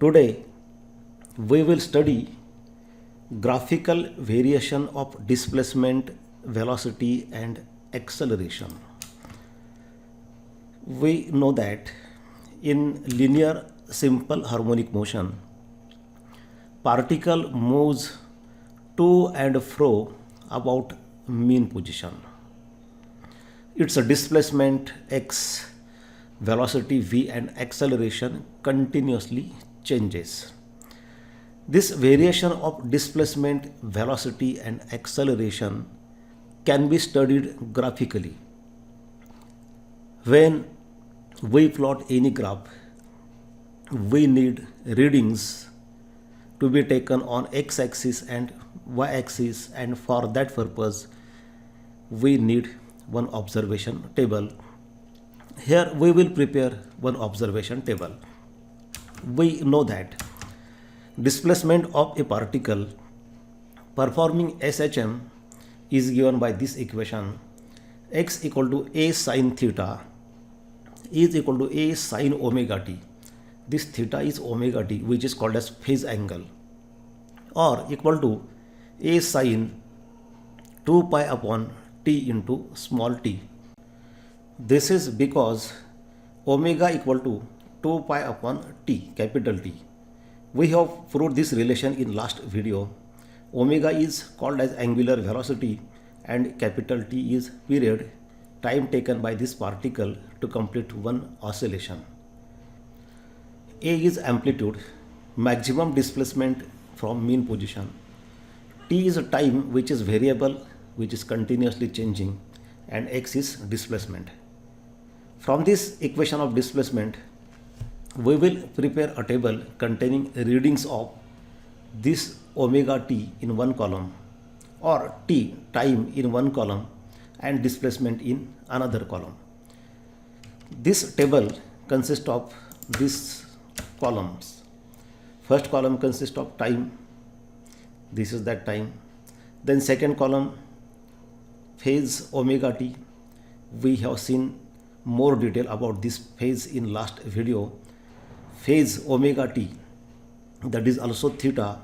Today we will study graphical variation of displacement, velocity and acceleration. We know that in linear simple harmonic motion, particle moves to and fro about mean position. Its displacement x, velocity v and acceleration continuously changes. This variation of displacement, velocity and acceleration can be studied graphically. When we plot any graph, we need readings to be taken on x-axis and y-axis, and for that purpose we need one observation table. Here we will prepare one observation table. We know that displacement of a particle performing S.H.M is given by this equation: x equal to a sin theta is equal to a sin omega t. This theta is omega t, which is called as phase angle, or equal to a sin 2 pi upon t into small t. This is because omega equal to 2 pi upon t, capital T. We have proved this relation in last video. Omega is called as angular velocity and capital T is period, time taken by this particle to complete one oscillation. A is amplitude, maximum displacement from mean position. T is a time which is variable, which is continuously changing, and x is displacement. From this equation of displacement, we will prepare a table containing readings of this omega t in one column, or t, time, in one column and displacement in another column. This table consists of these columns. First column consists of time. This is that time. Then second column, phase omega t. We have seen more detail about this phase in last video. Phase omega t, that is also theta,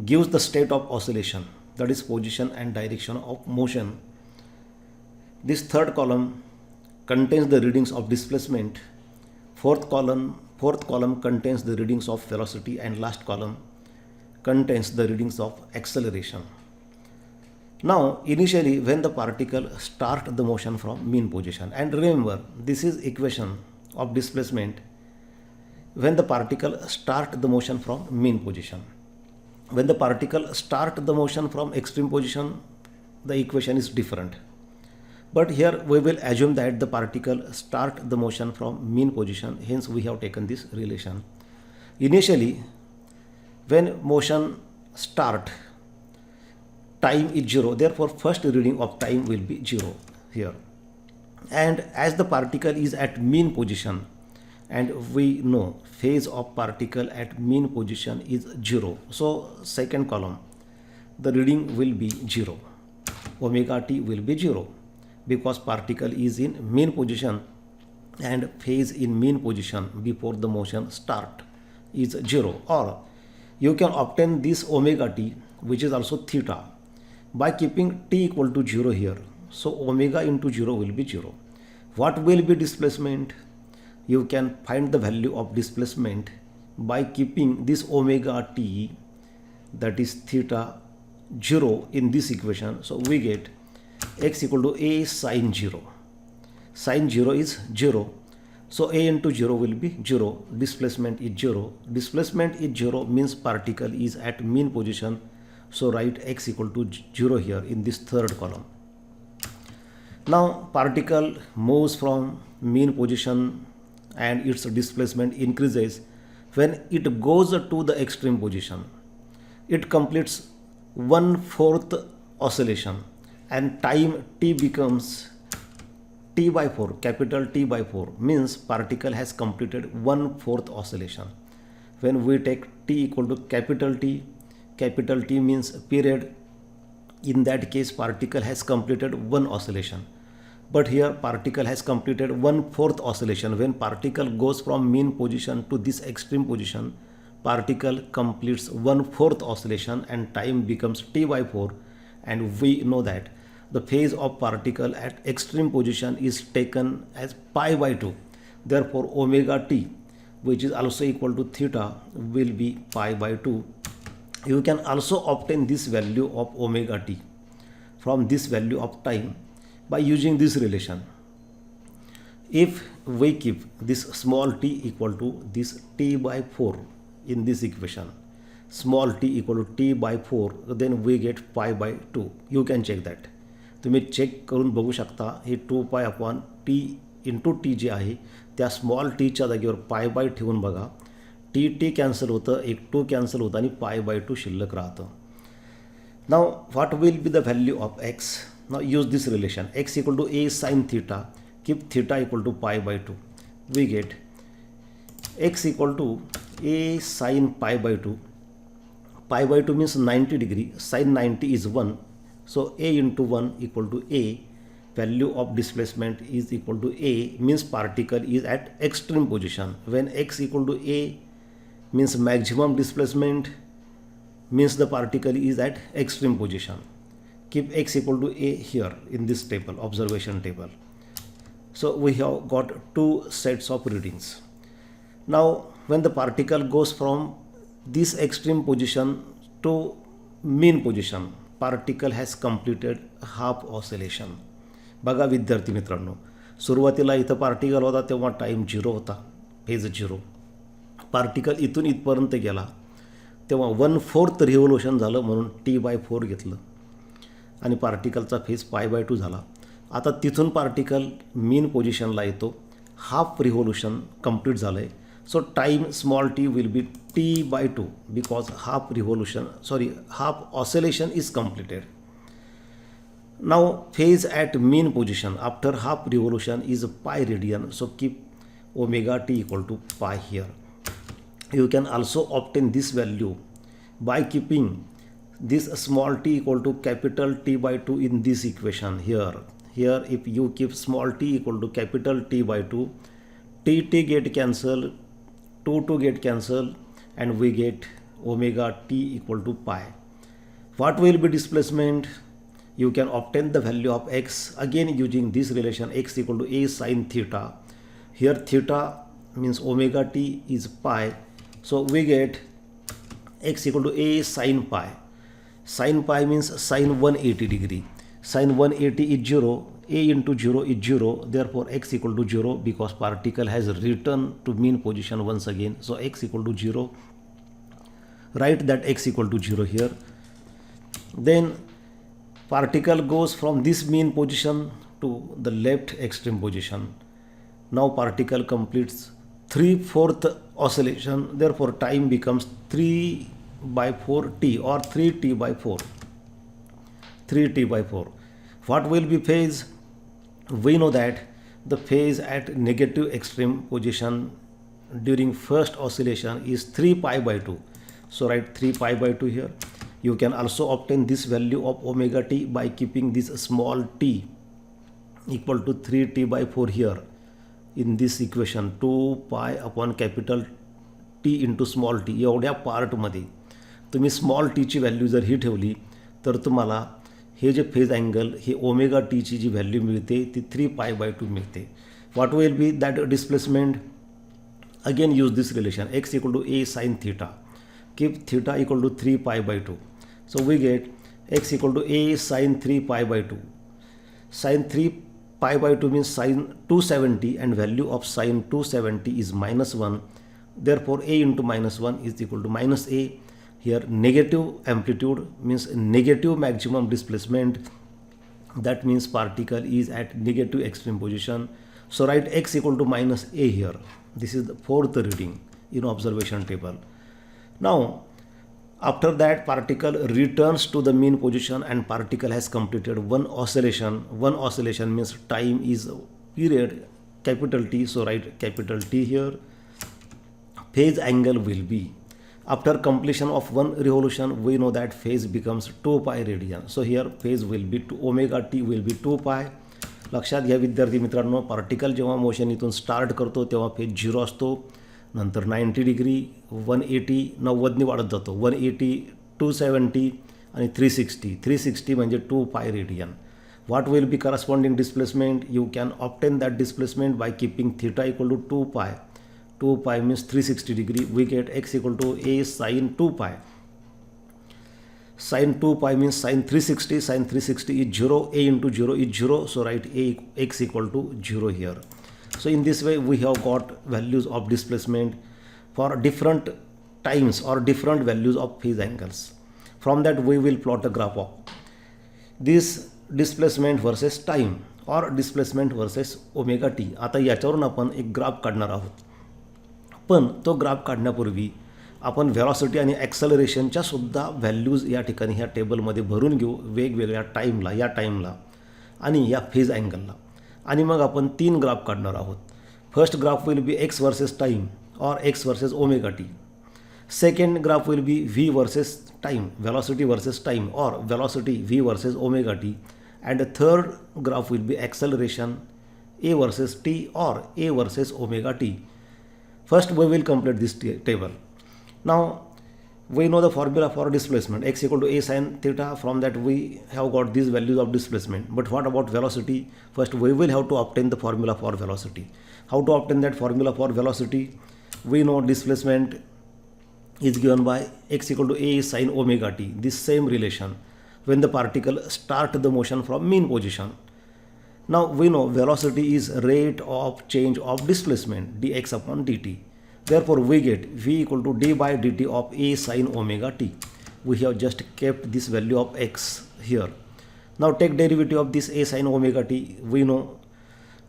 gives the state of oscillation, that is position and direction of motion. This third column contains the readings of displacement. Fourth column contains the readings of velocity, and last column contains the readings of acceleration. Now, initially when the particle starts the motion from mean position, and remember this is equation of displacement when the particle starts the motion from mean position. When the particle starts the motion from extreme position, the equation is different. But here we will assume that the particle starts the motion from mean position, hence we have taken this relation. Initially, when motion starts, time is 0, therefore first reading of time will be 0 here. And as the particle is at mean position, and we know phase of particle at mean position is 0, so second column, the reading will be 0. Omega t will be 0 because particle is in mean position and phase in mean position before the motion start is 0. Or you can obtain this omega t, which is also theta, by keeping t equal to 0 here. So omega into 0 will be 0. What will be displacement? You can find the value of displacement by keeping this omega t, that is theta, 0 in this equation. So we get x equal to a sin 0. Sin 0 is 0. So a into 0 will be 0. Displacement is 0. Displacement is 0 means particle is at mean position. So write x equal to 0 here in this third column. Now particle moves from mean position and its displacement increases when it goes to the extreme position. It completes 1/4 oscillation and time t becomes t by 4, capital T by 4, means particle has completed 1/4 oscillation. When we take t equal to capital T means period. In that case particle has completed one oscillation. But here particle has completed 1/4 oscillation. When particle goes from mean position to this extreme position, particle completes 1/4 oscillation and time becomes t by 4, and we know that the phase of particle at extreme position is taken as pi by 2. Therefore omega t, which is also equal to theta, will be pi by 2. You can also obtain this value of omega t from this value of time by using this relation. If we keep this small t equal to this t by 4 in this equation, small t equal to t by 4, then we get pi by 2. You can check that. तुम्ही check करून बघू शकता. हे 2 pi upon T into T जे आहे त्या small टीच्या जागेवर पाय बाय ठेवून बघा. टी टी कॅन्सल होतं, एक 2 कॅन्सल होतं आणि पाय बाय 2 शिल्लक राहतं. Now what will be the value of X? Now use this relation. X equal to A sine theta, keep theta equal to pi by 2. We get x equal to a sin pi by 2. Pi by 2 means 90 degree. Sin 90 is 1. So a into 1 equal to a. Value of displacement is equal to a, means particle is at extreme position. When x equal to a means maximum displacement, means the particle is at extreme position. Keep x equal to a here in this table, observation table. So we have got 2 sets of readings. Now when the particle goes from this extreme position to mean position, particle has completed half oscillation. बघा विद्यार्थी मित्रांनो, सुरुवातीला इथं particle होता तेव्हा time 0 होता, phase 0. Particle इथून इथपर्यंत गेला तेव्हा 1/4 रिव्होल्यूशन झालं म्हणून टी बाय 4 घेतलं आणि पार्टिकलचा फेज पाय बाय 2 झाला. आता तिथून पार्टिकल मीन पोजिशनला येतो, हाफ रिव्होल्यूशन कंप्लीट झालं आहे. So time small T will be T by 2 because half oscillation is completed. Now phase at mean position after half revolution is pi radian. So keep omega T equal to pi here. You can also obtain this value by keeping this small t equal to capital T by 2 in this equation here. Here if you keep small t equal to capital T by 2, t get cancelled, 2 get cancelled, and we get omega t equal to pi. What will be displacement? You can obtain the value of x again using this relation, x equal to a sin theta. Here theta means omega t is pi. So we get x equal to a sin pi. Sin pi means sin 180 degree. Sin 180 is 0. A into 0 is 0. Therefore x equal to 0 because particle has returned to mean position once again. So x equal to 0. Write that x equal to 0 here. Then particle goes from this mean position to the left extreme position. Now particle completes 3/4 oscillation, therefore time becomes 3 by 4 t or 3t by 4. 3t by 4. What will be phase? We know that the phase at negative extreme position during first oscillation is 3 pi by 2. So write 3 pi by 2 here. You can also obtain this value of omega t by keeping this small t equal to 3t by 4 here. In this equation 2 pi upon capital T into small t एवढ्या पार्टमध्ये तुम्ही small टीची value जर ही ठेवली तर तुम्हाला हे जे phase angle हे omega टीची जी value मिळते ती 3 पाय बाय 2 मिळते. What will be that displacement? Again use this relation, x equal to A sine theta. Keep theta equal to 3 pi by 2. So we get x equal to A sine 3 pi by 2. Sine 3 pi by 2 means sin 270 and value of sin 270 is -1. Therefore a into -1 is equal to -a. Here negative amplitude means negative maximum displacement. That means particle is at negative extreme position. So write x equal to -a here. This is the 4th reading in observation table. Now after that particle returns to the mean position and particle has completed one oscillation. One oscillation means time is period capital T. So write capital T here. Phase angle will be, after completion of one revolution we know that phase becomes 2 pi radian. So here phase will be omega t will be 2 pi. लक्षात घ्या विद्यार्थी मित्रांनो, particle जेव्हा motion इथून start करतो तेव्हा phase 0 असतो नंतर 90 डिग्री, 180 90ने वाढत जातो, 180 270 आणि 360 म्हणजे 2 pi radian. What will be corresponding displacement? You can obtain that displacement by keeping theta equal to 2 pi. 2 pi means 360 degree. We get x equal to a sin 2 pi. Sin 2 pi means sin 360. Sin 360 is 0. A into 0 is 0. So write x equal to 0 here. So in this way we have got values of displacement for different times or different values of phase angles. From that we will plot a graph of this displacement versus time और displacement versus omega T. आता याच्यावरून आपण एक graph काढणार आहोत, पण तो graph काढण्यापूर्वी आपण व्हेलॉसिटी आणि ॲक्सलरेशनच्या सुद्धा व्हॅल्यूज या ठिकाणी ह्या टेबलमध्ये भरून घेऊ, वेगवेगळ्या टाईमला, या टाईमला आणि या फेज अँगलला. आणि मग आपण 3 ग्राफ काढणार आहोत. First graph will be X versus time और X versus omega T. Second graph will be v versus time, velocity versus time, or velocity v versus omega t. And the third graph will be acceleration a versus t or a versus omega t. First we will complete this table. Now we know the formula for displacement, x equal to a sin theta. From that we have got these values of displacement. But what about velocity? First we will have to obtain the formula for velocity. How to obtain that formula for velocity? We know displacement is given by x equal to a sin omega t. This same relation when the particle start the motion from mean position. Now we know velocity is rate of change of displacement dx upon dt. Therefore we get v equal to d by dt of a sin omega t. We have just kept this value of x here. Now take derivative of this a sin omega t. We know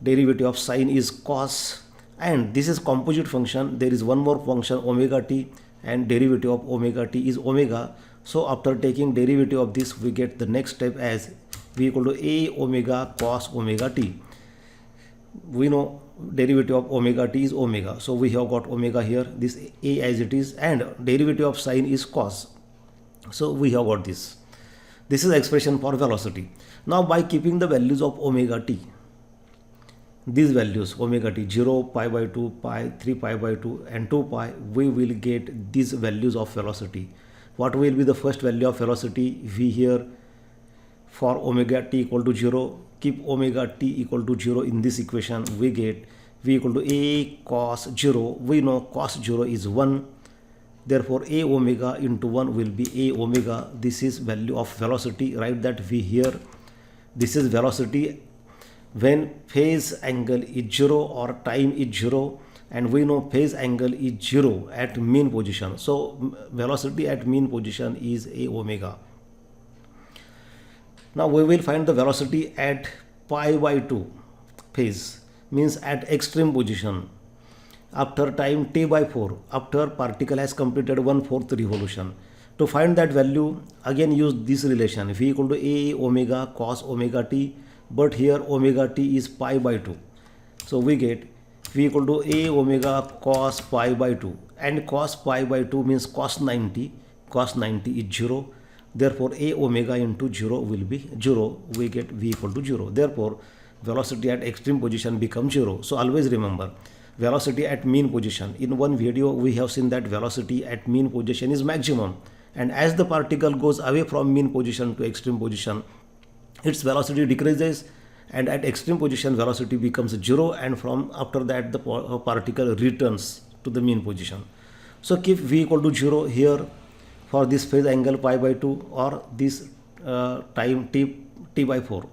derivative of sin is cos, and this is composite function. There is one more function omega t, and derivative of omega t is omega. So after taking derivative of this we get the next step as v equal to a omega cos omega t. We know derivative of omega t is omega, so we have got omega here, this a as it is, and derivative of sin is cos, so we have got this. This is expression for velocity. Now by keeping the values of omega t, these values omega t 0, pi by 2, pi, 3 pi by 2 and 2 pi, we will get these values of velocity. What will be the first value of velocity? V here. For omega t equal to 0, keep omega t equal to 0 in this equation. We get v equal to a cos 0. We know cos 0 is 1. Therefore a omega into 1 will be a omega. This is value of velocity. Write that v here. This is velocity when phase angle is 0 or time is 0, and we know phase angle is 0 at mean position. So velocity at mean position is a omega. Now we will find the velocity at pi by 2 phase, means at extreme position, after time t by 4, after particle has completed 1/4 revolution. To find that value, again use this relation, v equal to a omega cos omega t, but here omega t is pi by 2. So we get v equal to a omega cos pi by 2, and cos pi by 2 means cos 90. Cos 90 is 0. Therefore a omega into 0 will be 0. We get v equal to 0. Therefore velocity at extreme position becomes 0. So always remember velocity at mean position. In one video we have seen that velocity at mean position is maximum, and as the particle goes away from mean position to extreme position, its velocity decreases, and at extreme position velocity becomes 0, and from after that the particle returns to the mean position. So keep v equal to 0 here for this phase angle pi by 2 or this time t by 4.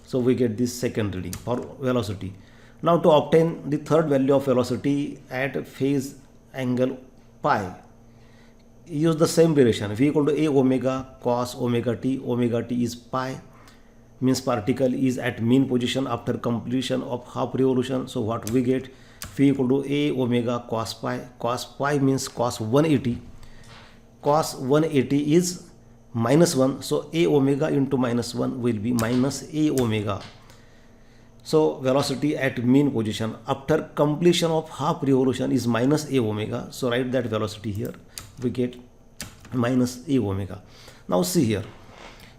So we get this second reading for velocity. Now to obtain the third value of velocity at phase angle pi, use the same relation, v equal to a omega cos omega t. Omega t is pi, means particle is at mean position after completion of half revolution. So what we get, v equal to a omega cos pi. Cos pi means cos 180. Cos 180 is -1, so a omega into -1 will be minus a omega. So velocity at mean position after completion of half revolution is minus a omega. So write that velocity here. We get minus a omega. Now see here,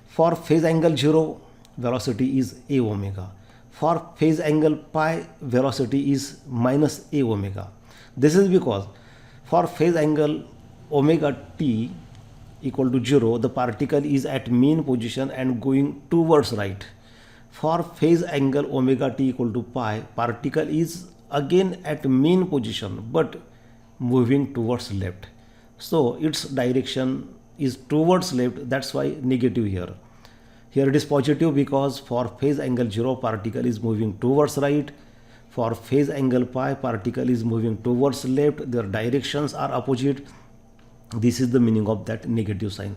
for phase angle 0, velocity is a omega. For phase angle pi, velocity is minus a omega. This is because for phase angle omega t equal to 0, the particle is at mean position and going towards right. For phase angle omega t equal to pi, particle is again at mean position but moving towards left. So its direction is towards left, that's why negative here. Here it is positive because for phase angle 0, particle is moving towards right. For phase angle pi, particle is moving towards left. Their directions are opposite. This is the meaning of that negative sign.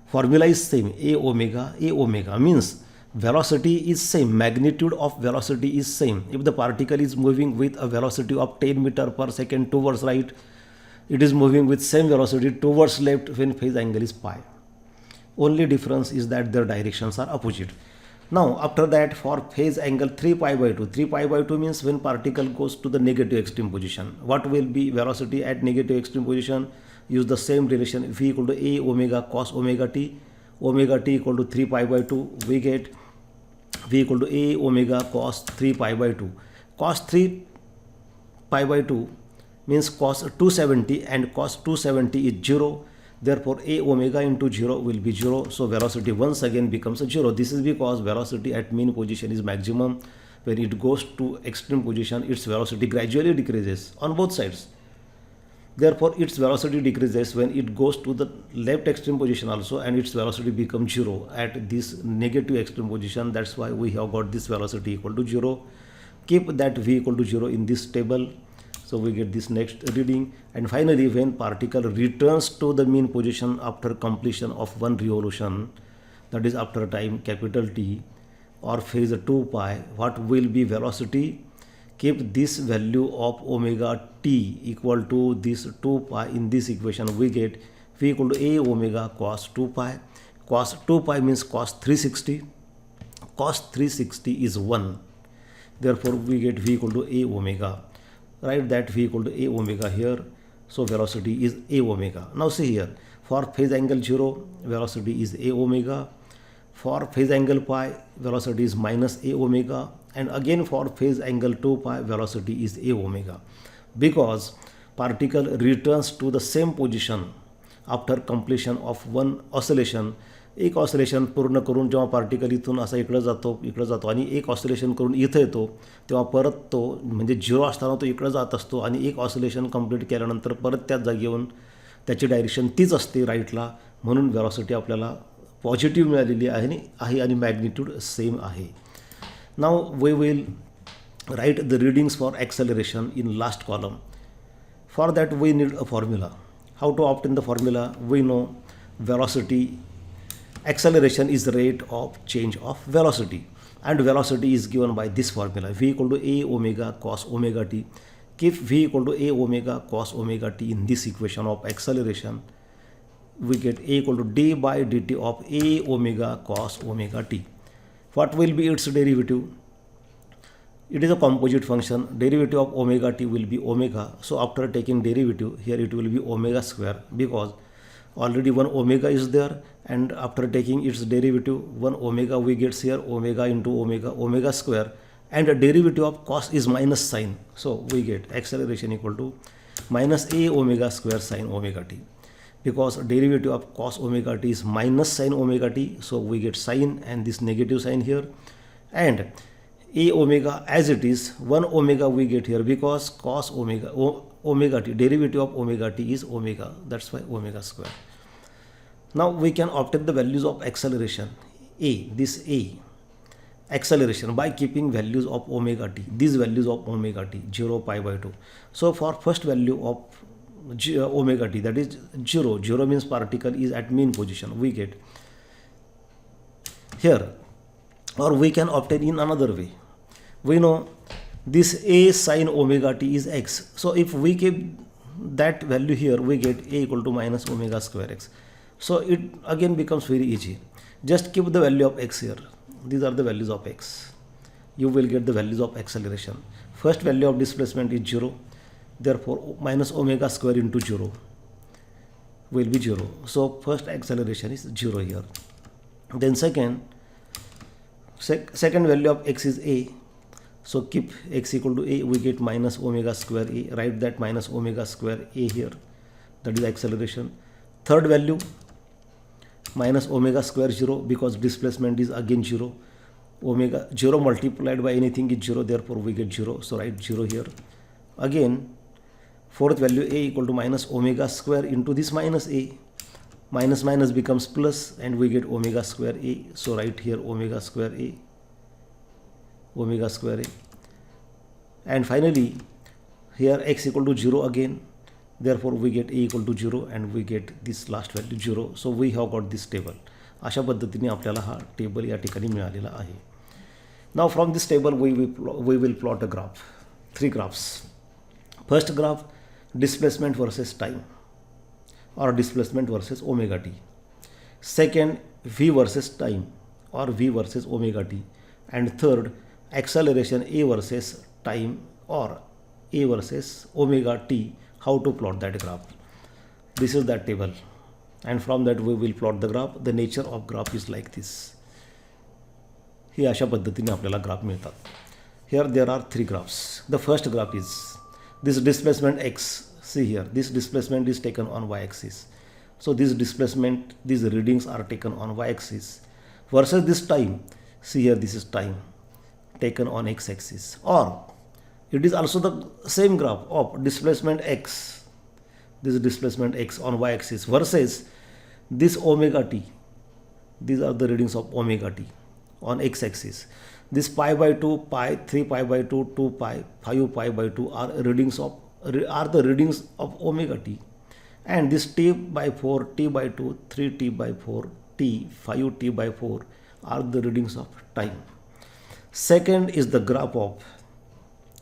Formula is same, a omega means velocity is same, magnitude of velocity is same. If the particle is moving with a velocity of 10 meter per second towards right, it is moving with same velocity towards left when phase angle is pi. Only difference is that their directions are opposite. Now after that, for phase angle 3 pi by 2, 3 pi by 2 means when particle goes to the negative extreme position. What will be velocity at negative extreme position? Use the same relation, v equal to a omega cos omega t equal to 3 pi by 2, we get v equal to a omega cos 3 pi by 2. Cos 3 pi by 2 means cos 270 and cos 270 is 0. Therefore a omega into 0 will be 0. So velocity once again becomes a 0. This is because velocity at mean position is maximum. When it goes to extreme position, its velocity gradually decreases on both sides. Therefore its velocity decreases when it goes to the left extreme position also, and its velocity becomes 0 at this negative extreme position. That's why we have got this velocity equal to 0. Keep that v equal to 0 in this table. So we get this next reading. And finally, when particle returns to the mean position after completion of one revolution, that is after time capital T or phase 2 pi, what will be velocity? Keep this value of omega t equal to this 2 pi in this equation. We get v equal to a omega cos 2 pi. Cos 2 pi means cos 360. Cos 360 is 1. Therefore we get v equal to a omega. Write that v equal to a omega here. So velocity is a omega. Now see here, for phase angle 0, velocity is a omega. For phase angle pi, velocity is minus a omega. And again for phase angle 2 pi, velocity is a omega. Because particle returns to the same position after completion of one oscillation. एक oscillation पूर्ण करून जेव्हा particle इथून असा इकडं जातो आणि एक ऑसिलेशन करून इथं येतो, तेव्हा परत तो म्हणजे 0 असताना तो इकडं जात असतो आणि एक ऑसिलेशन कंप्लीट केल्यानंतर परत त्याच जागी येऊन त्याची डायरेक्शन तीच असते राईटला. म्हणून वेलॉसिटी आपल्याला पॉझिटिव्ह मिळालेली आहे आणि मॅग्निट्यूड सेम आहे. Now we will write the readings for acceleration in last column. For that we need a formula. How to obtain the formula? We know velocity acceleration is the rate of change of velocity, and velocity is given by this formula, v equal to a omega cos omega t. Keep v equal to a omega cos omega t in this equation of acceleration. We get a equal to d by dt of a omega cos omega t. What will be its derivative? It is a composite function. Derivative of omega t will be omega. So after taking derivative, here it will be omega square, because already one omega is there, and after taking its derivative, one omega we get here, omega into omega square, and a derivative of cos is minus sign. So we get acceleration equal to minus a omega square sin omega t, because derivative of cos omega t is minus sin omega t. So we get sin and this negative sign here, and a omega as it is, one omega we get here, because cos omega t, derivative of omega t is omega, that's why omega square. Now we can obtain the values of acceleration, acceleration, by keeping values of omega t, these values of omega t, 0, pi by 2. So for first value of omega t, that is 0, 0 means particle is at mean position, we get here. Or we can obtain in another way. We know this a sin omega t is x. So if we keep that value here, we get a equal to minus omega square x. So it again becomes very easy. Just keep the value of x here. These are the values of x. You will get the values of acceleration. First value of displacement is 0. Therefore minus omega square into 0 will be 0. So first acceleration is 0 here. Then second value of x is a. So keep x equal to a, we get minus omega square a. Write that minus omega square a here. That is acceleration. Third value, minus omega square 0, because displacement is again 0. Omega 0 multiplied by anything is 0, therefore we get 0. So write 0 here. Again, fourth value, a equal to minus omega square into this minus a. Minus minus becomes plus and we get omega square a. So write here omega square a. Omega square a. And finally, here x equal to 0 again. Therefore we get a equal to 0 and we get this last value 0. So we have got this table. अशा पद्धतीने आपल्याला हा table या ठिकाणी मिळालेला आहे. Now from this table we will plot a graph. 3 graphs. First graph, displacement versus time, or displacement versus omega t. Second, v versus time, or v versus omega t. And third, acceleration a versus time, or a versus omega t. How to plot that graph? This is that table, and from that we will plot the graph. The nature of graph is like this. ही अशा पद्धतीने आपल्याला graph मिळतात. Here there are 3 graphs. The first graph is this displacement x. See here, this displacement is taken on y-axis. So this displacement, these readings are taken on y-axis versus this time. See here, this is time taken on x-axis, or it is also the same graph of displacement x. This displacement x on y-axis versus this omega t. These are the readings of omega t on x-axis. This pi by 2, pi, 3 pi by 2, 2 pi, 5 pi by 2 are the readings of omega t. And this t by 4, t by 2, 3t by 4, t, 5t by 4 are the readings of time. Second is the graph of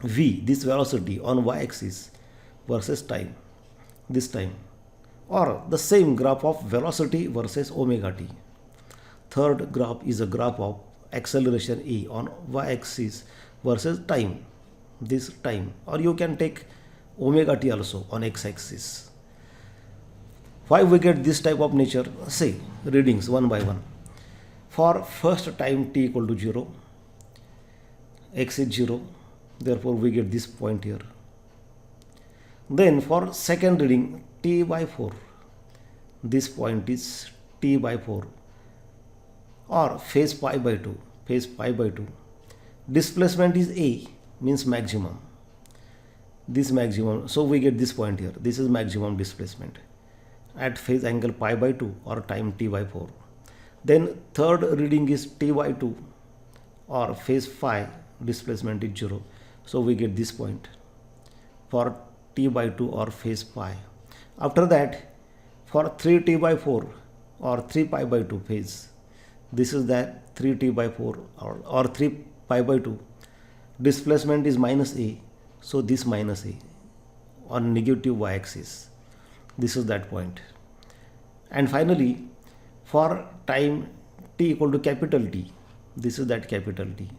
v, this velocity on y-axis versus time, this time, or the same graph of velocity versus omega t. Third graph is a graph of acceleration a on y-axis versus time, this time, or you can take omega t also on x-axis. Why we get this type of nature? Say readings one by one. For first time t equal to 0, x is 0, therefore we get this point here. Then for second reading t by 4, this point is t by 4, or phase pi by 2, phase pi by 2. Displacement is a, means maximum. This maximum, so we get this point here. This is maximum displacement at phase angle pi by 2 or time t by 4. Then third reading is t by 2, or phase phi, displacement is 0. So we get this point for t by 2 or phase pi. After that, for 3t by 4 or 3 pi by 2 phase, this is that 3t by 4 or 3 pi by 2. Displacement is minus a, so this minus a on negative y-axis. This is that point. And finally, for time t equal to capital T, this is that capital T.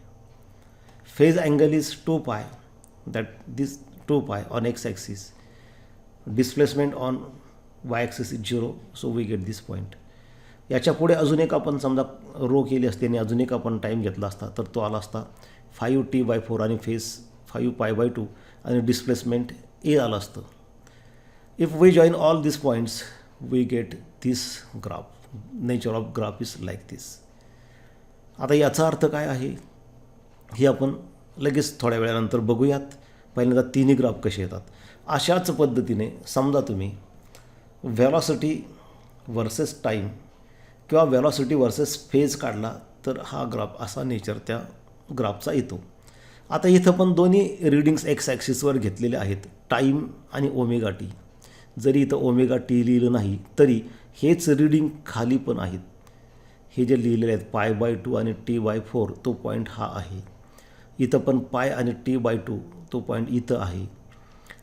Phase angle is 2 pi, that this 2 pi on x-axis. Displacement on y-axis is 0, so we get this point. याच्या पुढे अजून एक आपण समजा रो केली असते आणि अजून एक आपण टाईम घेतला असता तर तो आला असता 5t by 4 आणि फेस 5 pi by 2 आणि डिस्प्लेसमेंट ए आलं असतं. If we join all this points we get this graph. Nature of graph is like this. आता याचा अर्थ काय आहे हे आपण लगेच थोड्या वेळानंतर बघूयात. पहिल्यांदा तिन्ही ग्राफ कसे येतात. अशाच पद्धतीने समजा तुम्ही व्हेलॉसिटी वर्सेस टाईम किंवा व्हेलॉसिटी वर्सेस फेज काढला तर हा ग्राफ असा नेचर त्या ग्राफचा येतो. आता इथं पण दोन्ही रीडिंग्स एक्स ॲक्सिसवर घेतलेले आहेत, टाईम आणि ओमेगा टी. जरी इथं ओमेगा टी लिहिलं नाही तरी हेच रीडिंग खाली पण आहेत. हे जे लिहिलेले आहेत पाय बाय 2 आणि टी बाय 4 तो पॉईंट हा आहे. इथं पण पाय आणि टी बाय 2 तो पॉईंट इथं आहे.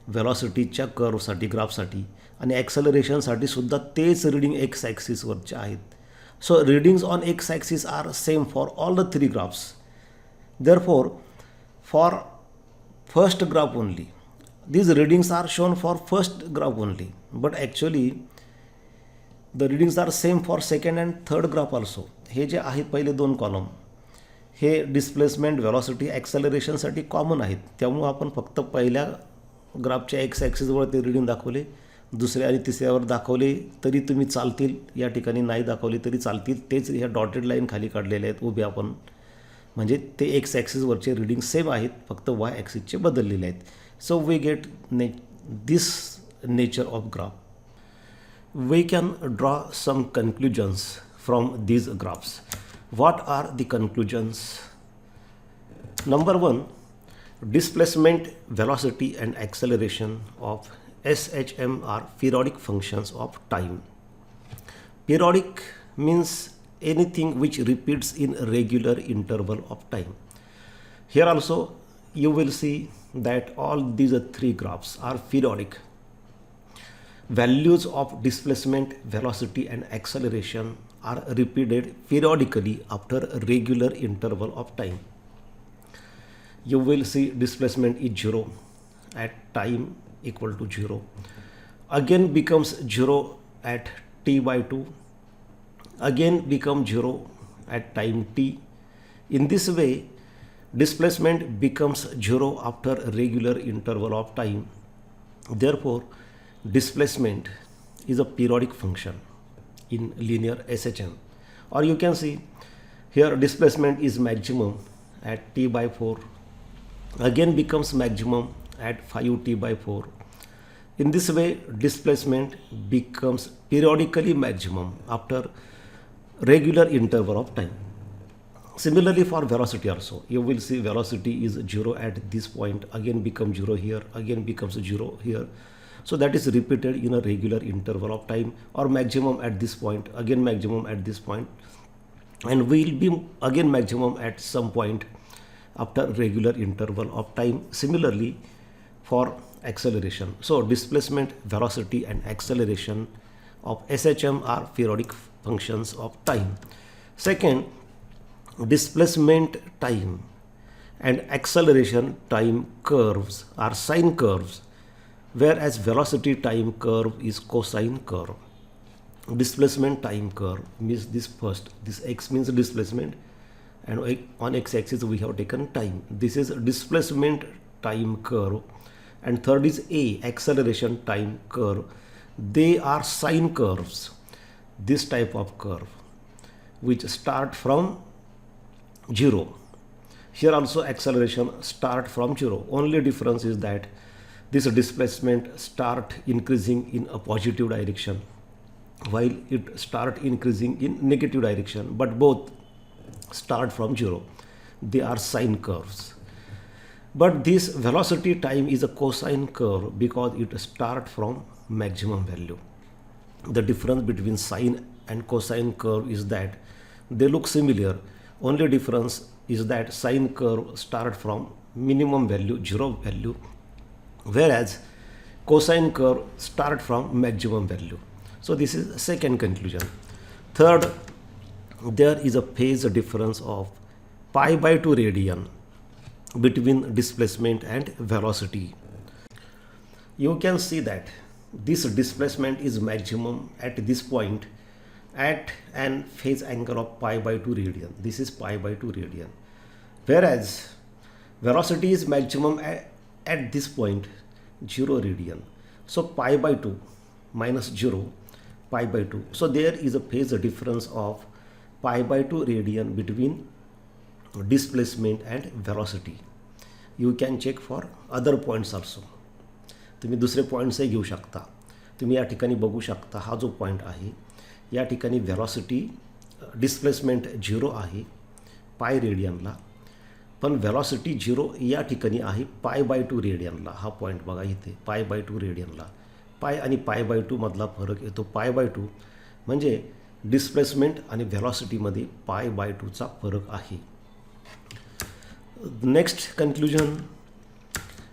व्हेलॉसिटीच्या कर्वसाठी ग्राफसाठी आणि ॲक्सलरेशनसाठी सुद्धा तेच रीडिंग एक्स ॲक्सिसवरचे आहेत. So readings on X axis are same for all the 3 graphs. Therefore, for first graph only, these readings are shown for first graph only, but actually the readings are same for second and third graph also. हे जे आहेत पहिले 2 column हे displacement velocity ॲक्सेलरेशनसाठी common आहेत. त्यामुळं आपण फक्त पहिल्या ग्राफच्या x ॲक्सिसवर ते reading दाखवले, दुसऱ्या आणि तिसऱ्यावर दाखवले तरी तुम्ही चालतील, या ठिकाणी नाही दाखवले तरी चालतील. तेच ह्या डॉटेड लाईन खाली काढलेले आहेत उभे आपण, म्हणजे ते एक्स ॲक्सिसवरचे रीडिंग सेम आहेत, फक्त वाय ॲक्सिसचे बदललेले आहेत. So we get this nature of graph. We can draw some conclusions from these graphs. What are the conclusions? Number one, displacement, velocity and acceleration of S.H.M are periodic functions of time. Periodic means anything which repeats in a regular interval of time. Here also you will see that all these three graphs are periodic. Values of displacement, velocity and acceleration are repeated periodically after a regular interval of time. You will see displacement is 0 at time equal to 0, again becomes 0 at t by 2, again becomes 0 at time t. In this way, displacement becomes 0 after a regular interval of time. Therefore, displacement is a periodic function in linear S.H.M. Or you can see here displacement is maximum at t by 4, again becomes maximum at 5t by 4. In this way, displacement becomes periodically maximum after regular interval of time. Similarly for velocity also, you will see velocity is 0 at this point, again becomes 0 here, again becomes 0 here. So that is repeated in a regular interval of time, or maximum at this point, again maximum at this point, and will be again maximum at some point after regular interval of time. Similarly for acceleration. So displacement, velocity and acceleration of S.H.M are periodic functions of time. Second, displacement time and acceleration time curves are sine curves, whereas velocity time curve is cosine curve. Displacement time curve means this first, this x means displacement, and on x-axis we have taken time. This is displacement time curve, and third is a acceleration time curve. They are sine curves, this type of curve, which start from 0. Here also acceleration start from 0. Only difference is that this displacement start increasing in a positive direction, while it start increasing in negative direction, but both start from 0. They are sine curves. But this velocity time is a cosine curve because it start from maximum value. The difference between sine and cosine curve is that they look similar. Only difference is that sine curve start from minimum value, 0 value, whereas cosine curve start from maximum value. So this is the second conclusion. Third, there is a phase difference of pi by 2 radian between displacement and velocity. You can see that this displacement is maximum at this point at an phase angle of pi by 2 radian. This is pi by 2 radian, whereas velocity is maximum at this point 0 radian. So pi by 2 minus 0, pi by 2. So there is a phase difference of pi by 2 radian between displacement and velocity. You can check for other points also. तुम्ही दुसरे पॉईंट्सही घेऊ शकता. तुम्ही या ठिकाणी बघू शकता, हा जो पॉईंट आहे या ठिकाणी व्हेलॉसिटी डिस्प्लेसमेंट 0 आहे पाय रेडियनला, पण व्हेलॉसिटी 0 या ठिकाणी आहे पाय बाय 2 रेडियनला. हा पॉईंट बघा इथे पाय बाय 2 रेडियनला. पाय आणि पाय बाय 2 मधला फरक येतो पाय बाय 2, म्हणजे डिस्प्लेसमेंट आणि व्हेलॉसिटीमध्ये पाय बाय 2चा फरक आहे. Next conclusion,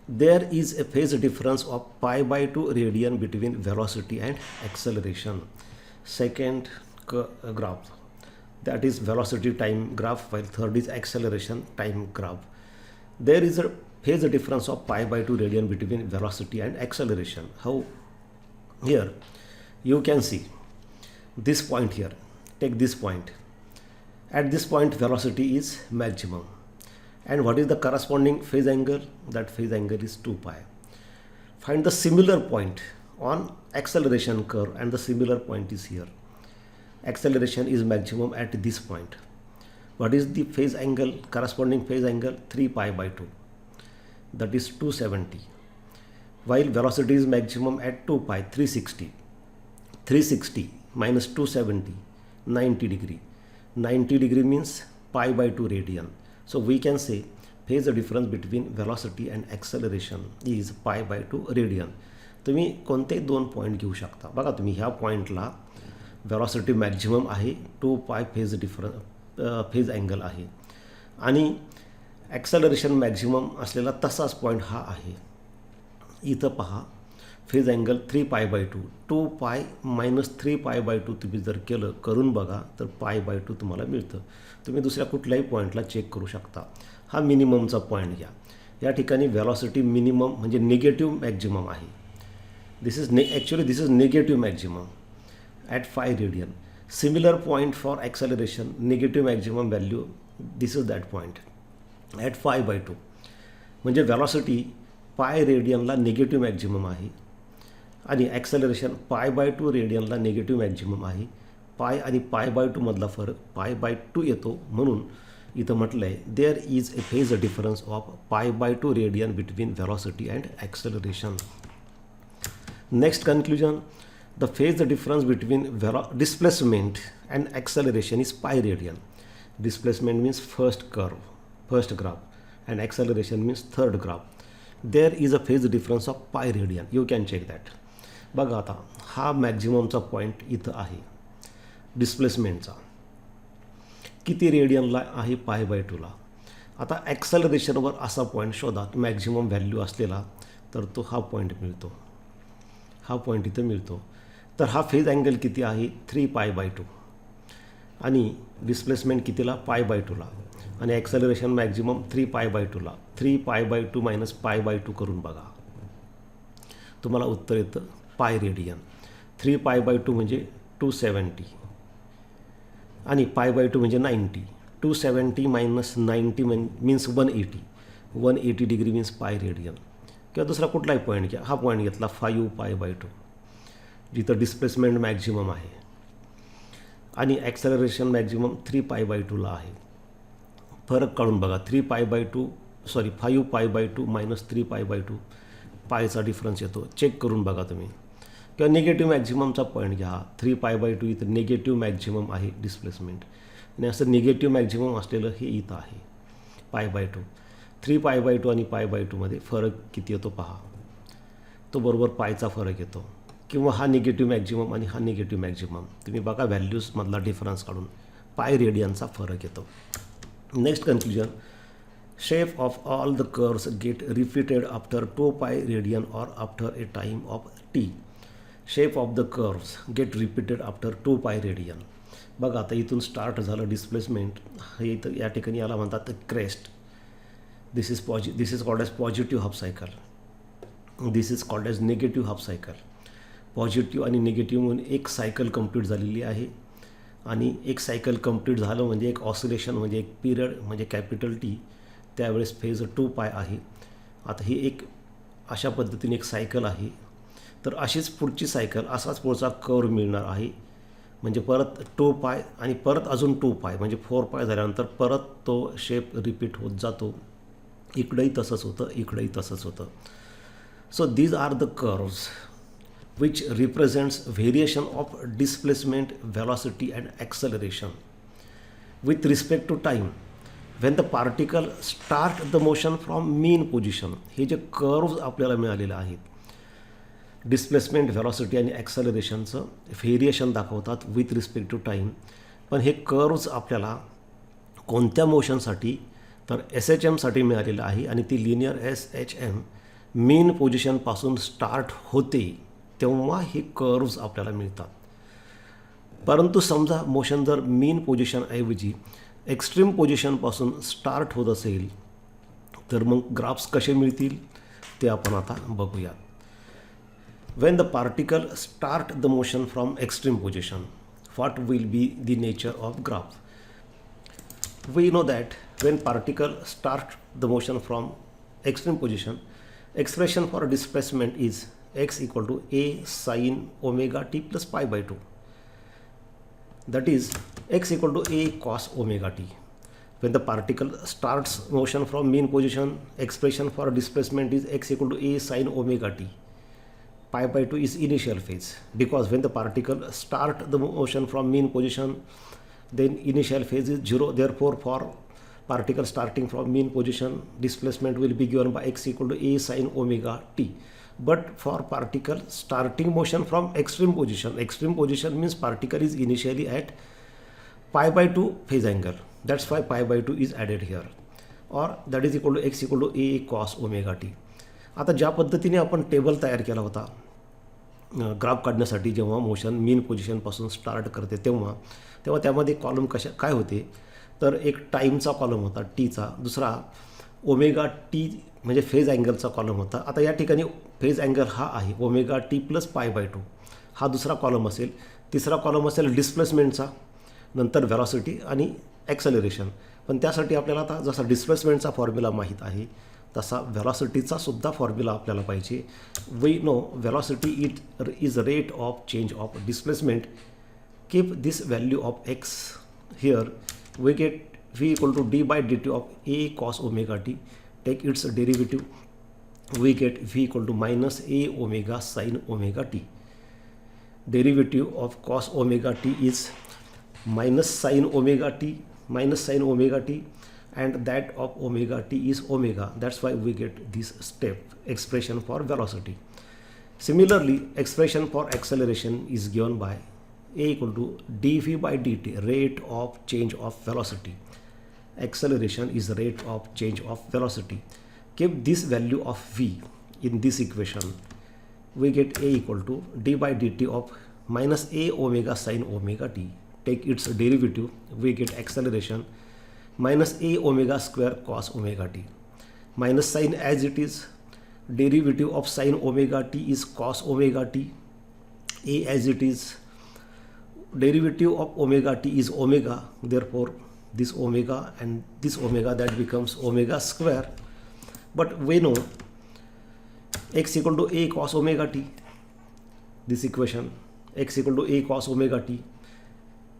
there is a phase difference of pi by 2 radian between velocity and acceleration. Second graph, that is velocity time graph, while third is acceleration time graph. There is a phase difference of pi by 2 radian between velocity and acceleration. How? Here you can see this point here. Take this point. At this point velocity is maximum. And what is the corresponding phase angle? That phase angle is 2 pi. Find the similar point on acceleration curve, and the similar point is here. Acceleration is maximum at this point. What is the phase angle, corresponding phase angle? 3 pi by 2. That is 270. While velocity is maximum at 2 pi, 360. 360 minus 270, 90 degree. 90 degree means pi by 2 radian. So we can say phase difference between velocity and acceleration is pi by 2 radian. तुम्ही कोणते दोन point घेऊ शकता. बघा तुम्ही ह्या पॉईंटला velocity maximum आहे, 2 पाय फेज अँगल आहे, आणि ॲक्सेलरेशन मॅक्झिमम असलेला तसाच पॉईंट हा आहे. इथं पहा phase angle 3 pi by 2, 2 pi minus 3 pi by 2 तुम्ही जर करून बघा तर पाय बाय 2 तुम्हाला मिळतं. तुम्ही दुसऱ्या कुठल्याही पॉईंटला चेक करू शकता. हा मिनिममचा पॉईंट घ्या. या ठिकाणी वेलॉसिटी मिनिमम म्हणजे निगेटिव्ह मॅक्झिमम आहे. This is negative maximum at 5 radian. Similar point for acceleration, negative maximum value, this is that point at 5 by 2. म्हणजे velocity पाय रेडियनला निगेटिव्ह मॅक्झिमम आहे आणि ॲक्सेलरेशन पाय बाय 2 रेडियनला निगेटिव्ह मॅक्झिमम आहे. Pi आणि पाय by 2 मधला फरक पाय बाय 2 येतो. म्हणून इथं म्हटलं आहे there is a phase difference of pi by 2 radian between velocity and acceleration. Next conclusion, the phase difference between displacement and acceleration is pi radian. Displacement means first graph, and acceleration means third graph. There is a phase difference of pi radian. You can check that. बघा आता हा मॅक्झिममचा point इथं आहे डिस्प्लेसमेंटचा. किती रेडियनला आहे? Pi by 2ला. आता ॲक्सेलरेशनवर असा पॉईंट शोधा मॅक्झिमम व्हॅल्यू असलेला, तर तो हा पॉईंट मिळतो. हा पॉईंट इथं मिळतो. तर हा फेज अँगल किती आहे? 3 पाय बाय 2, आणि डिस्प्लेसमेंट कितीला? पाय बाय 2ला, आणि ॲक्सेलरेशन मॅक्झिमम 3 पाय बाय 2ला. 3 pi by 2 minus pi by 2 करून बघा, तुम्हाला उत्तर येतं पाय रेडियन. 3 पाय बाय 2 म्हणजे 270, आणि पाय बाय 2 म्हणजे 90. 270 minus 90 means 180. 180 degree means pi radian. किंवा दुसरा कुठलाही पॉईंट घ्या. हा पॉईंट घेतला 5 पाय बाय 2, जिथं डिस्प्लेसमेंट मॅक्झिमम आहे आणि ॲक्सेलरेशन मॅक्झिमम 3 पाय बाय 2ला आहे. फरक काढून बघा. 5 pi by 2 minus 3 pi by 2, पायचा डिफरन्स येतो. चेक करून बघा तुम्ही. किंवा निगेटिव्ह मॅक्झिममचा पॉईंट घ्या. 3 पाय बाय 2 इथं निगेटिव्ह मॅक्झिमम आहे डिस्प्लेसमेंट, आणि असं निगेटिव्ह मॅक्झिमम असलेलं हे इथं आहे पाय बाय 2. 3 पाय बाय 2 आणि पाय बाय 2मध्ये फरक किती येतो पहा, तो बरोबर पायचा फरक येतो. किंवा हा निगेटिव्ह मॅक्झिमम आणि हा निगेटिव्ह मॅक्झिमम, तुम्ही बघा व्हॅल्यूजमधला डिफरन्स काढून पाय रेडियनचा फरक येतो. Next conclusion, shape of all the curves get repeated after 2 pi radian or after a time of T. Shape of the curves get repeated after 2 pi radian. बघा आता इथून स्टार्ट झालं डिस्प्लेसमेंट, हे इथं या ठिकाणी याला म्हणतात crest. This is called as positive half cycle. This is called as negative half cycle. Positive आणि निगेटिव्ह म्हणून एक सायकल कंप्लीट झालेली आहे, आणि एक सायकल कंप्लीट झालं म्हणजे एक ऑसिलेशन म्हणजे एक पिरियड म्हणजे कॅपिटल टी, त्यावेळेस फेज 2 पाय आहे. आता ही एक अशा पद्धतीने एक सायकल आहे. तर अशीच पुढची सायकल, असाच पुढचा कर्व मिळणार आहे. म्हणजे परत 2 पाय आणि परत अजून 2 पाय म्हणजे 4 पाय झाल्यानंतर परत तो शेप रिपीट होत जातो. इकडेही तसंच होतं, इकडेही तसंच होतं. So these are the curves which represents variation of displacement, velocity and acceleration with respect to time when the particle start the motion from mean position. हे जे कर्व्स आपल्याला मिळालेले आहेत डिस्प्लेसमेंट, व्हेलॉसिटी आणि ॲक्सेलरेशनचं व्हेरिएशन दाखवतात विथ रिस्पेक्ट टू टाईम. पण हे कर्व्स आपल्याला कोणत्या मोशनसाठी? तर SHMसाठी मिळालेलं आहे, आणि ती लिनियर SHM मेन पोझिशनपासून स्टार्ट होते तेव्हा हे कर्व्स आपल्याला मिळतात. परंतु समजा मोशन जर मेन पोझिशनऐवजी एक्स्ट्रीम पोझिशनपासून स्टार्ट होत असेल तर मग ग्राफ्स कसे मिळतील ते आपण आता बघूयात. When the particle start the motion from extreme position, what will be the nature of graph. We know that when particle start the motion from extreme position, expression for displacement is x equal to a sin omega t plus pi by 2. That is x equal to a cos omega t. When the particle starts motion from mean position, expression for displacement is x equal to a sin omega t. Pi by 2 is initial phase, because when the particle start the motion from mean position, then initial phase is 0. Therefore, for particle starting from mean position, displacement will be given by x equal to a sin omega t. But for particle starting motion from extreme position means particle is initially at pi by 2 phase angle. That's why pi by 2 is added here, or that is equal to x equal to a cos omega t. आता ज्या पद्धतीने आपण table तयार केला होता graph काढण्यासाठी, जेव्हा motion mean पोझिशनपासून start करते तेव्हा त्यामध्ये कॉलम काय होते, तर एक टाईमचा कॉलम होता टीचा, दुसरा ओमेगा टी म्हणजे फेज अँगलचा कॉलम होता. आता या ठिकाणी फेज अँगल हा आहे omega T plus pi by 2, हा दुसरा कॉलम असेल. तिसरा कॉलम असेल डिस्प्लेसमेंटचा, नंतर व्हेलॉसिटी आणि ॲक्सेलरेशन. पण त्यासाठी आपल्याला आता जसा डिस्प्लेसमेंटचा फॉर्म्युला माहीत आहे तसा व्हेलॉसिटीचा सुद्धा फॉर्म्युला आपल्याला पाहिजे. We know velocity is rate of change of displacement. Keep this value of x here. We get v equal to d by dt of a cos omega t. Take its derivative, we get v equal to minus a omega sin omega t. Derivative of cos omega t is minus sin omega t, and that of omega t is omega. That's why we get this step expression for velocity. Similarly, expression for acceleration is given by a equal to dv by dt, rate of change of velocity. Acceleration is the rate of change of velocity. Keep this value of v in this equation. We get a equal to d by dt of minus a omega sin omega t. Take its derivative, we get acceleration minus a omega square cos omega t. Minus sign as it is, derivative of sin omega t is cos omega t. A as it is, derivative of omega t is omega. Therefore, this omega and this omega, that becomes omega square. But we know x equal to a cos omega t. This equation x equal to a cos omega t.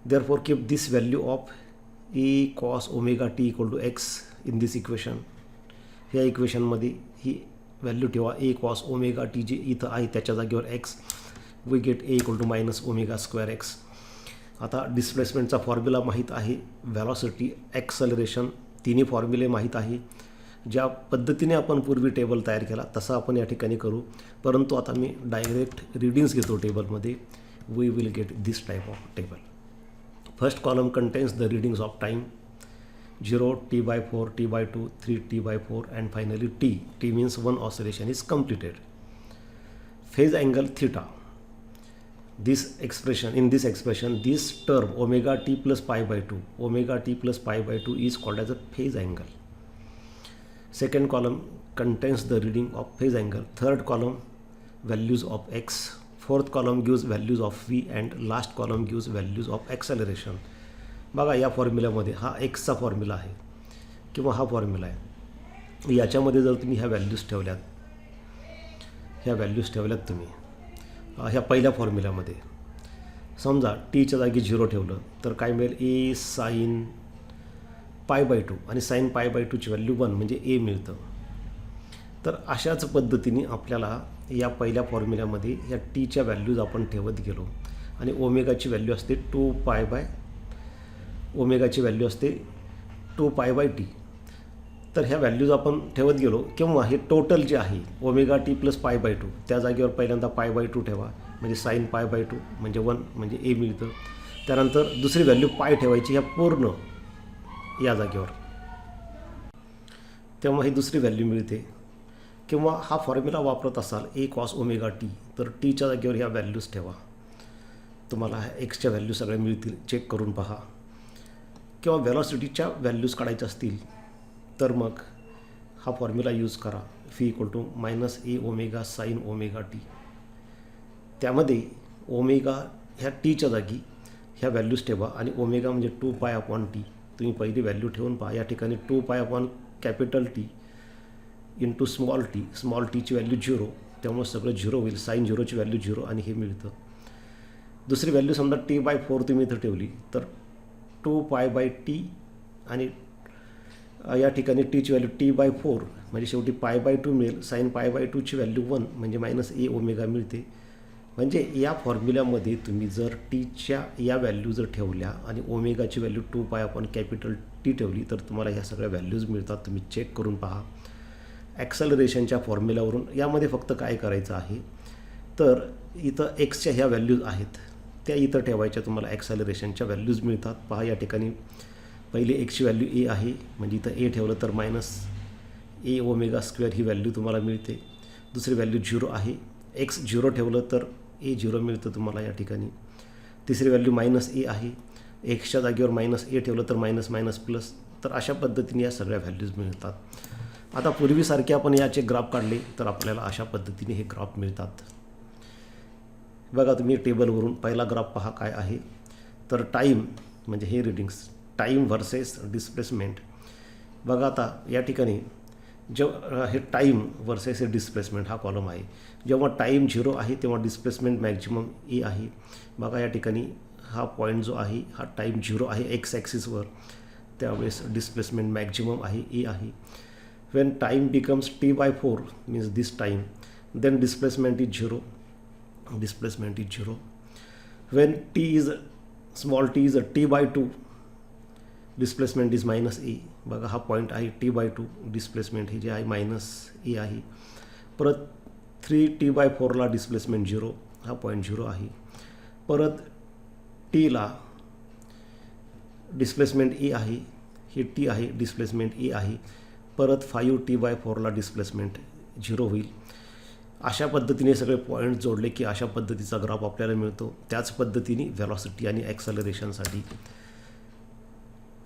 Therefore, keep this value of a cos omega t equal to x in this equation. ह्या इक्वेशनमध्ये ही value ठेवा, a cos omega t जे इथं आहे त्याच्या जागेवर x. We get a equal to minus omega square x. आता डिस्प्लेसमेंटचा फॉर्म्युला माहीत आहे, व्हेलॉसिटी, ॲक्सलरेशन, तिन्ही फॉर्म्युले माहीत आहे. ज्या पद्धतीने आपण पूर्वी टेबल तयार केला तसं आपण या ठिकाणी करू, परंतु आता मी डायरेक्ट रीडिंग्स घेतो टेबलमध्ये. We will get this type of table. First column contains the readings of time 0, t by 4, t by 2, 3, t by 4 and finally t. t means one oscillation is completed. Phase angle theta. This expression, this term omega t plus pi by 2 is called as a phase angle. Second column contains the reading of phase angle. Third column values of x. Fourth column gives values of v and last column gives values of acceleration. बघा या फॉर्म्युल्यामध्ये हा एक्सचा formula आहे किंवा हा formula आहे. याच्यामध्ये जर तुम्ही ह्या व्हॅल्यूज ठेवल्यात तुम्ही ह्या पहिल्या फॉर्म्युल्यामध्ये, समजा टीच्या जागी 0 ठेवलं तर काय मिळेल, ए साईन पाय बाय 2 आणि साईन पाय बाय 2ची व्हॅल्यू 1 म्हणजे ए मिळतं. तर अशाच पद्धतीने आपल्याला या पहिल्या फॉर्म्युल्यामध्ये या टीच्या व्हॅल्यूज आपण ठेवत गेलो आणि ओमेगाची व्हॅल्यू असते 2 पाय बाय टी. तर ह्या व्हॅल्यूज आपण ठेवत गेलो किंवा हे टोटल जे आहे omega T plus pi by 2, त्या जागेवर पहिल्यांदा पाय बाय 2 ठेवा, म्हणजे साईन पाय बाय 2 म्हणजे 1 म्हणजे ए मिळतं. त्यानंतर दुसरी व्हॅल्यू पाय ठेवायची ह्या पूर्ण या जागेवर, तेव्हा ही दुसरी व्हॅल्यू मिळते. किंवा हा फॉर्म्युला वापरत असाल ए कॉस ओमेगा टी, तर टीच्या जागेवर ह्या व्हॅल्यूज ठेवा, तुम्हाला एक्सच्या व्हॅल्यू सगळ्या मिळतील, चेक करून पहा. किंवा व्हेलॉसिटीच्या व्हॅल्यूज काढायच्या असतील तर मग हा फॉर्म्युला यूज करा, phi equal to minus A omega sine omega T. त्यामध्ये ओमेगा ह्या टीच्या जागी ह्या व्हॅल्यूज ठेवा आणि ओमेगा म्हणजे 2 पाय अपॉन टी, तुम्ही पहिली व्हॅल्यू ठेवून पहा. या ठिकाणी 2 pi upon capital T into small टीची व्हॅल्यू 0, त्यामुळे सगळं 0 होईल. साईन 0ची व्हॅल्यू 0 आणि हे मिळतं. दुसरी व्हॅल्यू समजा t/4 तुम्ही इथं ठेवली तर 2 पाय बाय टी आणि या ठिकाणी टीची व्हॅल्यू t/4 म्हणजे शेवटी π/2 मिळेल. साईन π/2ची व्हॅल्यू 1 म्हणजे -a ओमेगा मिळते. म्हणजे या फॉर्म्युल्यामध्ये तुम्ही जर टीच्या या व्हॅल्यू जर ठेवल्या आणि ओमेगाची value 2 pi upon capital T ठेवली तर तुम्हाला ह्या सगळ्या व्हॅल्यूज मिळतात. तुम्ही चेक करून पहा ॲक्सलरेशनच्या फॉर्म्युल्यावरून. यामध्ये फक्त काय करायचं आहे तर इथं एक्सच्या ह्या व्हॅल्यूज आहेत त्या इथं ठेवायच्या, तुम्हाला ॲक्सलरेशनच्या व्हॅल्यूज मिळतात. पहा या ठिकाणी पहिले एक्सची व्हॅल्यू ए आहे म्हणजे इथं ए ठेवलं तर -a omega square he value तुम्हाला मिळते. दुसरी व्हॅल्यू 0 आहे. एक्स 0 ठेवलं तर a 0 मिळतं तुम्हाला या ठिकाणी. तिसरी व्हॅल्यू -a आहे. एक्सच्या जागेवर -a ठेवलं तर मायनस प्लस. तर अशा पद्धतीने या सगळ्या व्हॅल्यूज मिळतात. आता पूर्वीसारखे आपण याचे ग्राफ काढले तर आपल्याला अशा पद्धतीने हे ग्राफ मिळतात. बघा तुम्ही टेबलवरून पहिला ग्राफ पहा काय आहे तर टाईम म्हणजे हे रीडिंग्स, टाईम व्हर्सेस डिस्प्लेसमेंट. बघा आता या ठिकाणी हे टाईम व्हर्सेस हे डिस्प्लेसमेंट हा कॉलम आहे. जेव्हा टाईम 0 आहे तेव्हा डिस्प्लेसमेंट मॅक्झिमम ए आहे. बघा या ठिकाणी हा पॉईंट जो आहे हा टाईम 0 आहे एक्स ॲक्सिसवर, त्यावेळेस डिस्प्लेसमेंट मॅक्झिमम आहे ए आहे. when time becomes t/4 means this time, then displacement is 0. When small t is a t/2, displacement is -a. बघा हा पॉईंट आहे t/2, डिस्प्लेसमेंट हे जे आहे -a आहे. परत 3t/4 ला डिस्प्लेसमेंट 0, हा पॉईंट 0 आहे. परत टीला डिस्प्लेसमेंट ए आहे, हे टी आहे, डिस्प्लेसमेंट ए आहे. परत 5t/4 ला डिस्प्लेसमेंट 0 होईल. अशा पद्धतीने सगळे पॉईंट जोडले की अशा पद्धतीचा ग्राफ आपल्याला मिळतो. त्याच पद्धतीने व्हेलॉसिटी आणि ॲक्सलरेशनसाठी.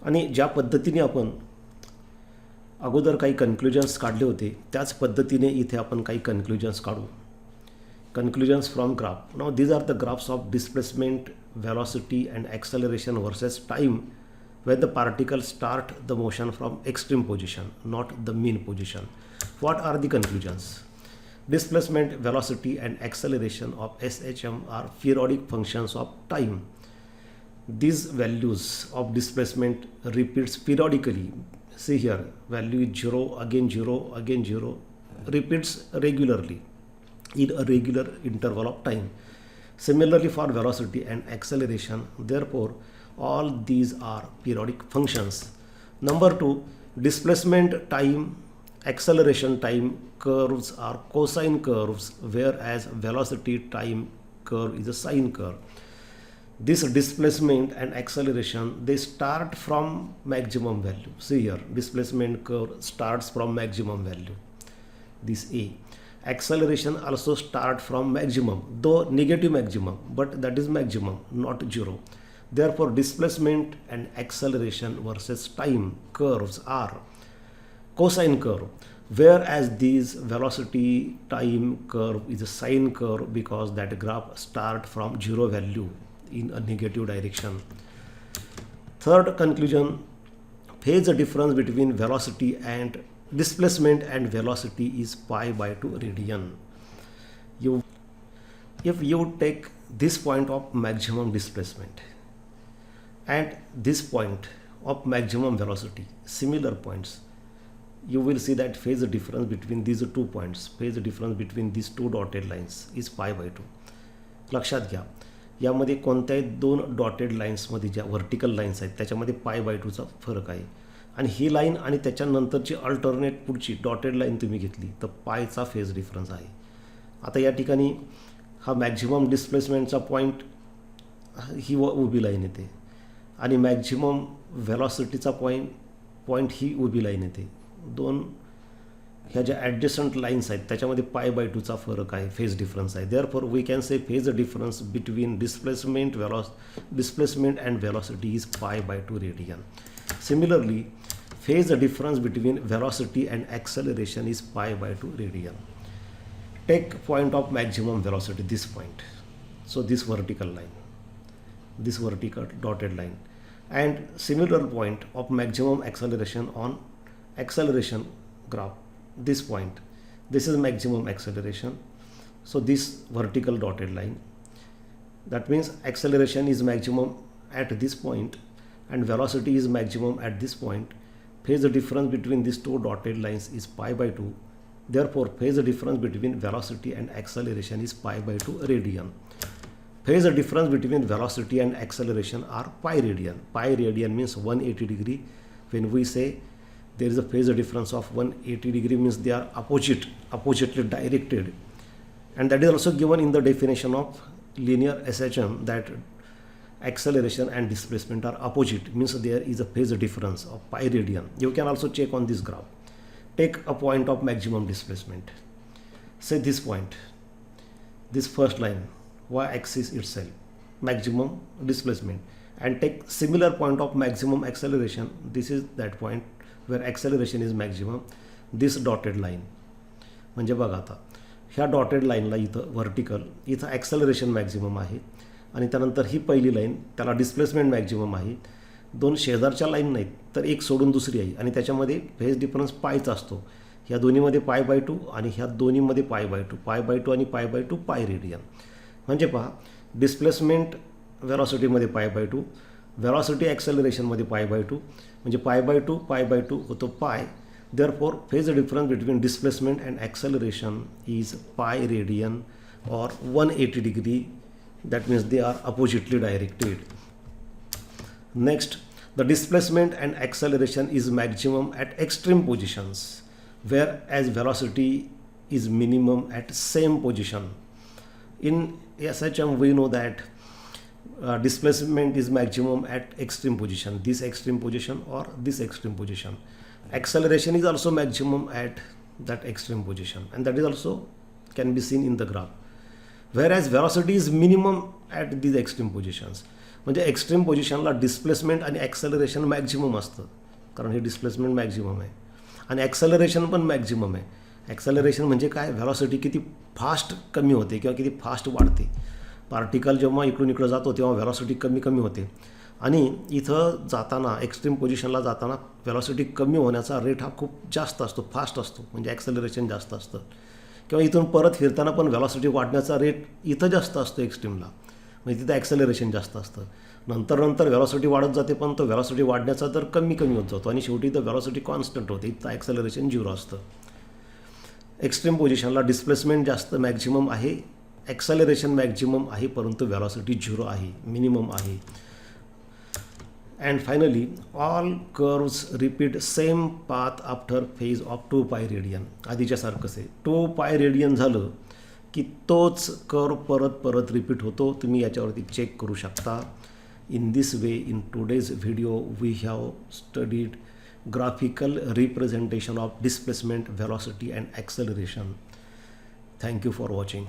आणि ज्या पद्धतीने आपण अगोदर काही कन्क्लुजन्स काढले होते त्याच पद्धतीने इथे आपण काही कन्क्लुजन्स काढू. Conclusions from graph. Now these are the graphs of displacement, velocity and acceleration versus time when the particles start the motion from extreme position, not the mean position. What are the conclusions? Displacement, velocity and acceleration of S.H.M are periodic functions of time. These values of displacement repeats periodically. See here, value is 0, again 0, again 0, repeats regularly in a regular interval of time. Similarly for velocity and acceleration, therefore all these are periodic functions. Number 2, displacement time, acceleration time curves are cosine curves, whereas velocity time curve is a sine curve. This displacement and acceleration, they start from maximum value. See here, displacement curve starts from maximum value, this A. Acceleration also start from maximum, though negative maximum, but that is maximum, not 0. Therefore displacement and acceleration versus time curves are cosine curve, whereas these velocity time curve is a sine curve because that graph start from 0 value in a negative direction. Third conclusion, phase difference between velocity and displacement and velocity is pi/2 radian. If you take this point of maximum displacement and this point of maximum velocity, similar points, you will see that phase difference between these two points, phase difference between these two dotted lines is pi/2. लक्षात घ्या, यामध्ये कोणत्याही दोन dotted लाईन्समध्ये ज्या vertical lines आहेत त्याच्यामध्ये pi/2चा फरक आहे. आणि ही लाईन आणि त्याच्यानंतरची अल्टरनेट पुढची डॉटेड लाईन तुम्ही घेतली तर पायचा फेज डिफरन्स आहे. आता या ठिकाणी हा मॅक्झिमम डिस्प्लेसमेंटचा पॉईंट ही उभी लाईन येते आणि मॅक्झिमम व्हेलॉसिटीचा पॉईंट ही उभी लाईन येते. दोन ह्या ज्या ॲडजस्टंट लाईन्स आहेत त्याच्यामध्ये pi/2चा फरक आहे, फेज डिफरन्स आहे. Therefore we can say phase difference between displacement and velocity is pi/2 radian. Similarly, phase difference between velocity and acceleration is pi/2 radian. Take point of maximum velocity, this point. So this vertical line, this vertical dotted line. and similar point of maximum acceleration on acceleration graph. This point, this is maximum acceleration. So this vertical dotted line, that means acceleration is maximum at this point and velocity is maximum at this point. Phase difference between these two dotted lines is pi by 2. Therefore, phase difference between velocity and acceleration is pi by 2 radian. Phase difference between velocity and acceleration are pi radian. Pi radian means 180 degree. When we say there is a phase difference of 180 degree, means they are oppositely directed. And that is also given in the definition of linear S.H.M, that acceleration and displacement are opposite, means there is a phase difference of pi radian. You can also check on this graph. Take a point of maximum displacement. Say this point, this first line, y-axis itself, maximum displacement, and take similar point of maximum acceleration. This is that point where acceleration is maximum. This dotted line, म्हणजे बघा आता ह्या dotted लाईनला इथं vertical, इथं acceleration maximum आहे आणि त्यानंतर ही पहिली लाईन, त्याला डिस्प्लेसमेंट मॅक्झिमम आहे. दोन शेजारच्या लाईन नाहीत तर एक सोडून दुसरी आहे आणि त्याच्यामध्ये फेज डिफरन्स पायचा असतो. ह्या दोन्हीमध्ये पाय बाय 2 आणि ह्या दोन्हीमध्ये पाय बाय 2, पाय बाय 2 आणि पाय बाय 2 पाय रेडियन. म्हणजे पहा, डिस्प्लेसमेंट व्हेलॉसिटीमध्ये पाय बाय 2, व्हेलॉसिटी ॲक्सेलरेशनमध्ये पाय बाय 2, म्हणजे पाय बाय 2 होतो pi. Therefore, phase difference between displacement and acceleration is pi radian or 180 degree. That means they are oppositely directed. Next, the displacement and acceleration is maximum at extreme positions, whereas velocity is minimum at same position. In S.H.M, we know that displacement is maximum at extreme position, this extreme position or this extreme position. Acceleration is also maximum at that extreme position, and that is also can be seen in the graph. Whereas velocity is minimum at these extreme positions. म्हणजे extreme पोझिशनला displacement आणि acceleration maximum असतं, कारण हे displacement maximum आहे आणि acceleration पण maximum आहे. Acceleration म्हणजे काय, व्हेलॉसिटी किती फास्ट कमी होते किंवा किती फास्ट वाढते. पार्टिकल जेव्हा इकडून इकडं जातो तेव्हा व्हेलॉसिटी कमी कमी होते आणि इथं जाताना एक्स्ट्रीम पोझिशनला जाताना व्हेलॉसिटी कमी होण्याचा रेट हा खूप जास्त असतो, फास्ट असतो, म्हणजे ॲक्सेलरेशन जास्त असतं. किंवा इथून परत फिरताना पण व्हेलॉसिटी वाढण्याचा रेट इथं जास्त असतो एक्स्ट्रीमला, म्हणजे तिथं ॲक्सेलरेशन जास्त असतं. नंतर व्हेलॉसिटी वाढत जाते, पण तो व्हेलॉसिटी वाढण्याचा दर कमी कमी होत जातो आणि शेवटी इथं व्हेलॉसिटी कॉन्स्टंट होते, इथं ॲक्सेलरेशन 0 असतं. एक्स्ट्रीम पोझिशनला डिस्प्लेसमेंट जास्त मॅक्झिमम आहे, ॲक्सेलरेशन मॅक्झिमम आहे, परंतु व्हेलॉसिटी 0 आहे, मिनिमम आहे. And finally, all curves repeat same path after phase of 2 pi radian. आधीच्या सारखंच आहे, 2 pi radian झालं की तोच कर्व परत रिपीट होतो. तुम्ही याच्यावरती चेक करू शकता. In this way, in today's video, we have studied graphical representation of displacement, velocity and acceleration. Thank you for watching.